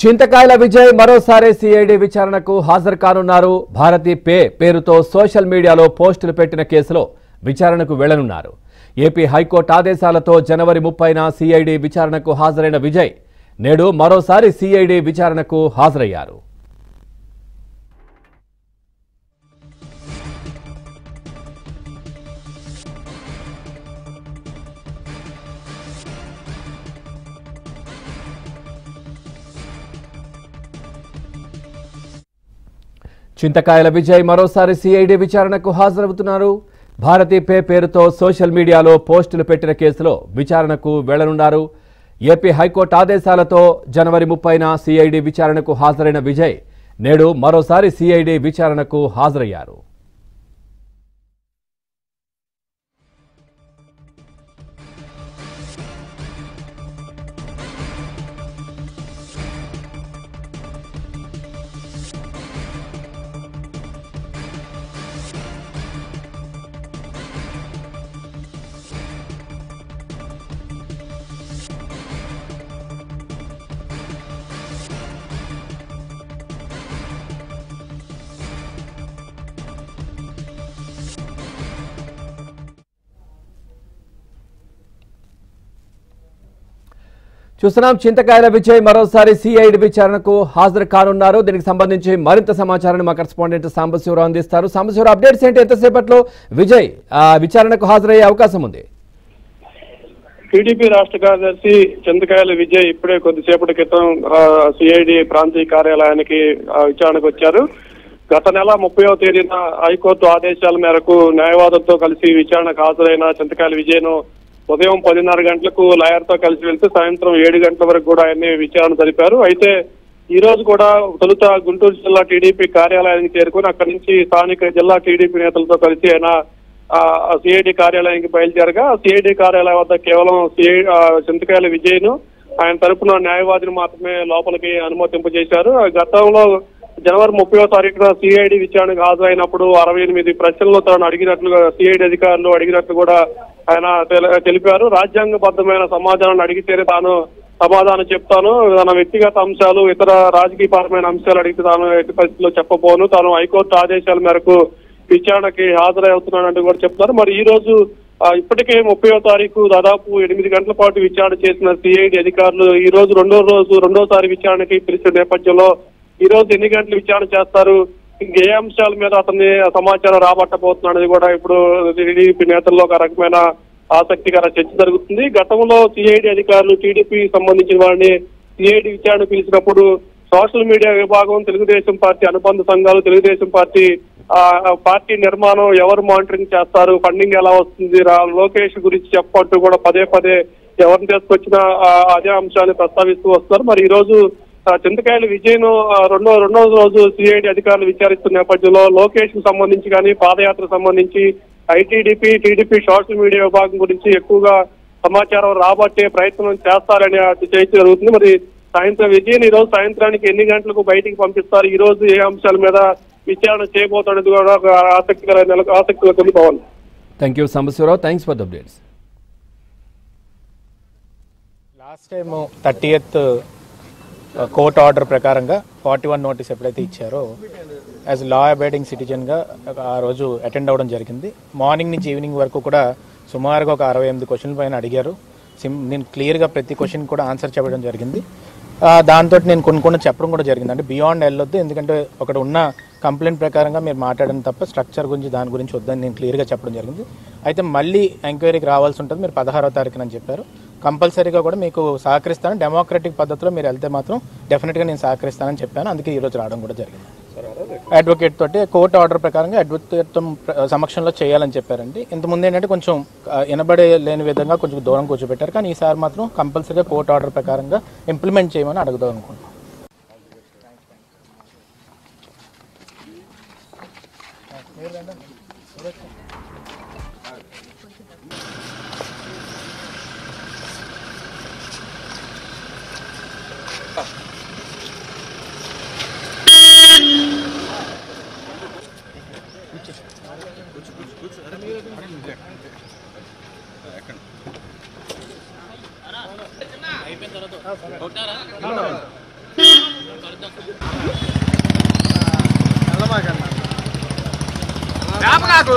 చింతకాయల విజయ్ మరోసారి సిఐడి విచారణకు హాజరు కానున్నారు. భారతీ పేరుతో సోషల్ మీడియాలో పోస్టులు పెట్టిన కేసులో విచారణకు వెళ్లనున్నారు. ఏపీ హైకోర్టు ఆదేశాలతో జనవరి 30న సిఐడి విచారణకు హాజరైన విజయ్ నేడు మరోసారి సిఐడి విచారణకు హాజరయ్యారు. చింతకాయల విజయ్ మరోసారి సిఐడి విచారణకు హాజరవుతున్నారు. భారతీ పేరుతో సోషల్ మీడియాలో పోస్టులు పెట్టిన కేసులో విచారణకు వెళ్లనున్నారు. ఏపీ హైకోర్టు ఆదేశాలతో జనవరి 30న సిఐడి విచారణకు హాజరైన విజయ్ నేడు మరోసారి సిఐడి విచారణకు హాజరయ్యారు. చూస్తున్నాం చింతకాయల విజయ్ మరోసారి సిఐడి విచారణకు హాజరు కానున్నారు. దీనికి సంబంధించి మరింత సమాచారాన్ని మా కరెస్పాండెంట్ సాంబశివరావు అందిస్తారు. సాంబశివరావు, అప్డేట్స్ ఏంటి? ఎంతసేపట్లో విజయ్ విచారణకు హాజరయ్యే అవకాశం ఉంది? టీడీపీ రాష్ట్ర కార్యదర్శి చింతకాయల విజయ్ ఇప్పుడే కొద్దిసేపటి క్రితం సిఐడి ప్రాంతీయ కార్యాలయానికి విచారణకు వచ్చారు. గత నెల 30వ తేదీన హైకోర్టు ఆదేశాల మేరకు న్యాయవాదులతో కలిసి విచారణకు హాజరైన చింతకాయల విజయ్ను ఉదయం 10:30 గంటలకు లాయర్తో కలిసి వెళ్తే సాయంత్రం 7 గంటల వరకు కూడా ఆయన్ని విచారణ జరిపారు. అయితే ఈ రోజు కూడా తొలుత గుంటూరు జిల్లా టీడీపీ కార్యాలయానికి చేరుకుని అక్కడి నుంచి స్థానిక జిల్లా టీడీపీ నేతలతో కలిసి ఆయన సిఐడి కార్యాలయానికి బయలుదేరగా సిఐడి కార్యాలయం వద్ద కేవలం చింతకాయల విజయ్ను ఆయన తరపున న్యాయవాదిని మాత్రమే లోపలికి అనుమతింపజేశారు. గతంలో జనవరి 30వ తారీఖున సిఐడి విచారణకు హాజరైనప్పుడు 68 ప్రశ్నలు తాను అడిగినట్లుగా సిఐడి అధికారులు అడిగినట్లు కూడా ఆయన తెలిపారు. రాజ్యాంగబద్ధమైన సమాధానాన్ని అడిగితేనే తాను సమాధానం చెప్తాను, తన వ్యక్తిగత అంశాలు ఇతర రాజకీయపరమైన అంశాలు అడిగితే తాను ఎట్టి పరిస్థితుల్లో చెప్పబోను, తాను హైకోర్టు ఆదేశాల మేరకు విచారణకి హాజరవుతున్నానంటూ కూడా చెప్తున్నారు. మరి ఈ రోజు ఇప్పటికే 30వ తారీఖు దాదాపు 8 గంటల పాటు విచారణ చేసిన సిఐడి అధికారులు ఈ రోజు రెండోసారి విచారణకి పిలిచిన నేపథ్యంలో ఈ రోజు ఎన్ని గంటలు విచారణ చేస్తారు, ఇంకే అంశాల మీద అతన్ని సమాచారం రాబట్టబోతున్నాడని కూడా ఇప్పుడు టీడీపీ నేతల్లో ఒక రకమైన ఆసక్తికర చర్చ జరుగుతుంది. గతంలో సిఐడి అధికారులు టీడీపీ సంబంధించిన వారిని సిఐడి విచారణ పిలిచినప్పుడు సోషల్ మీడియా విభాగం, తెలుగుదేశం పార్టీ అనుబంధ సంఘాలు, తెలుగుదేశం పార్టీ నిర్మాణం ఎవరు మానిటరింగ్ చేస్తారు, ఫండింగ్ ఎలా వస్తుంది, లోకేష్ గురించి చెప్పట్టు కూడా పదే ఎవరిని తీసుకొచ్చినా అదే అంశాన్ని ప్రస్తావిస్తూ వస్తున్నారు. మరి ఈ రోజు చింతకాయల విజయ్ను రెండో రోజు సిఐడి అధికారులు విచారిస్తున్న నేపథ్యంలో లోకేష్ కు సంబంధించి కానీ పాదయాత్రకు సంబంధించి ఐటీడీపీ, టీడీపీ సోషల్ మీడియా విభాగం గురించి ఎక్కువగా సమాచారం రాబట్టే ప్రయత్నం చేస్తారని చర్చ జరుగుతుంది. మరి సాయంత్రం విజయ్ని ఈ రోజు సాయంత్రానికి ఎన్ని గంటలకు బయటికి పంపిస్తారు, ఈ రోజు ఏ అంశాల మీద విచారణ చేయబోతున్నది కూడా ఆసక్తిగా తెలియపోవాలి. Thank you Sambasivarao, thanks for the updates. Last time 30th court order ప్రకారంగా 41 నోటీస్ ఎప్పుడైతే ఇచ్చారో యాజ్ లా అబైడింగ్ సిటిజన్గా ఆ రోజు అటెండ్ అవ్వడం జరిగింది. మార్నింగ్ నుంచి ఈవినింగ్ వరకు కూడా సుమారుగా ఒక 68 క్వశ్చన్ల పైన అడిగారు. నేను క్లియర్గా ప్రతి క్వశ్చన్ కూడా ఆన్సర్ చెప్పడం జరిగింది. దాంతో నేను కొన్ని చెప్పడం కూడా జరిగింది. అంటే బియాండ్ వెళ్ళొద్దు, ఎందుకంటే ఒకటి ఉన్న కంప్లైంట్ ప్రకారంగా మీరు మాట్లాడడం తప్ప స్ట్రక్చర్ గురించి దాని గురించి వద్దని నేను క్లియర్గా చెప్పడం జరిగింది. అయితే మళ్ళీ ఎంక్వైరీకి రావాల్సి ఉంటుంది, మీరు 16వ తారీఖున అని చెప్పారు. కంపల్సరీగా కూడా మీకు సహకరిస్తాను, డెమోక్రటిక్ పద్ధతిలో మీరు వెళ్తే మాత్రం డెఫినెట్గా నేను సహకరిస్తానని చెప్పాను. అందుకే ఈరోజు రావడం కూడా జరిగింది. అడ్వకేట్ తోటి కోర్టు ఆర్డర్ ప్రకారంగా అడ్వకేట్ సమక్షంలో చేయాలని చెప్పారండి. ఇంతకుముందు ఏంటంటే కొంచెం వినబడే లేని విధంగా కొంచెం దూరం కూర్చోబెట్టారు, కానీ ఈసారి మాత్రం కంపల్సరీగా కోర్టు ఆర్డర్ ప్రకారంగా ఇంప్లిమెంట్ చేయమని అడుగుదాం అనుకుంటున్నాను. అయిపోయిన తర్వాత నాకు